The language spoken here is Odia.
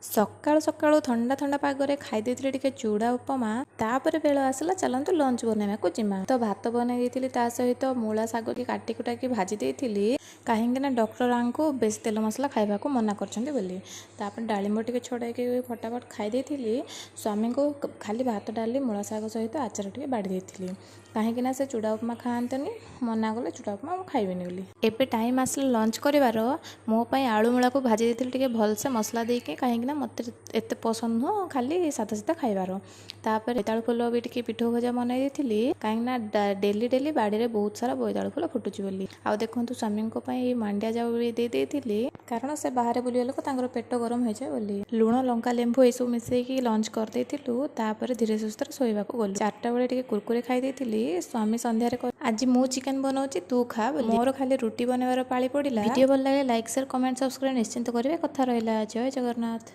ସକାଳୁ ସକାଳୁ ଥଣ୍ଡା ଥଣ୍ଡା ପାଗରେ ଖାଇ ଦେଇଥିଲି ଟିକେ ଚୁଡ଼ା ଉପମା। ତାପରେ ବେଳ ଆସିଲା ଚାଲନ୍ତୁ ଲଞ୍ଚ ବନେଇବାକୁ ଯିମା। ତ ଭାତ ବନେଇ ଦେଇଥିଲି, ତା ସହିତ ମୂଳା ଶାଗ କାଟି କୁଟାକି ଭାଜି ଦେଇଥିଲି, କାହିଁକି ନା ଡକ୍ଟର ଆମକୁ ବେଶୀ ତେଲ ମସଲା ଖାଇବାକୁ ମନା କରିଛନ୍ତି ବୋଲି। ତାପରେ ଡାଳିମ୍ବ ଟିକେ ଛଡ଼େଇକି ଫଟାଫଟ ଖାଇ ଦେଇଥିଲି। ସ୍ୱାମୀଙ୍କୁ ଖାଲି ଭାତ ଡାଲି ମୂଳା ଶାଗ ସହିତ ଆଚାର ଟିକେ ବାଡ଼ି ଦେଇଥିଲି, କାହିଁକି ନା ସେ ଚୁଡ଼ା ଉପମା ଖାଆନ୍ତିନି, ମନା କଲେ ଚୁଡ଼ା ଉପମା ମୁଁ ଖାଇବିନି ବୋଲି। ଏବେ ଟାଇମ୍ ଆସିଲା ଲଞ୍ଚ କରିବାର। ମୋ ପାଇଁ ଆଳୁ ମୂଳାକୁ ଭାଜି ଦେଇଥିଲି ଟିକେ ଭଲସେ ମସଲା ଦେଇକି, କାହିଁକି ନା ମୋତେ ଏତେ ପସନ୍ଦ ନୁହଁ ଖାଲି ସାଧା ସାଧା ଖାଇବାର। ତାପରେ ବୋଇତାଳୁ ଫୁଲ ବି ଟିକେ ପିଠଉ ଭଜା ବନେଇ ଦେଇଥିଲି, କାହିଁକି ନା ଡେଲି ଡେଲି ବାଡ଼ିରେ ବହୁତ ସାରା ବୋଇତାଳୁ ଫୁଲ ଫୁଟୁଛି ବୋଲି। ଆଉ ଦେଖନ୍ତୁ ସ୍ୱାମୀଙ୍କ ପାଇଁ ମାଣ୍ଡିଆ ଯାଉ ବି ଦେଇ ଦେଇଥିଲି, କାରଣ ସେ ବାହାରେ ବୁଲିବା ଲୋକ, ତାଙ୍କର ପେଟ ଗରମ ହେଇଯାଏ ବୋଲି। ଲୁଣ ଲଙ୍କା ଲେମ୍ବୁ ଏସବୁ ମିଶେଇକି ଲଞ୍ଚ କରିଦେଇଥିଲୁ। ତାପରେ ଧୀରେ ସୁସ୍ଥରେ ଶୋଇବାକୁ ଗଲୁ। 4ଟା ବେଳେ ଟିକେ କୁରକୁରେ ଖାଇ ଦେଇଥିଲି। ସ୍ୱାମୀ ସନ୍ଧ୍ୟାରେ ଆଜି ମୁଁ ଚିକେନ ବନାଉଛି ତୁ ଖା ବୋଲି। ମୋର ଖାଲି ରୁଟି ବନେଇବାର ପାଳି ପଡ଼ିଲା। ଭିଡ଼ିଓ ଭଲ ଲାଗେ ଲାଇକ୍ ସେୟାର କମେଣ୍ଟ ସବସ୍କ୍ରାଇବ ନିଶ୍ଚିନ୍ତ କରିବେ। କଥା ରହିଲା। ଜୟ ଜଗନ୍ନାଥ।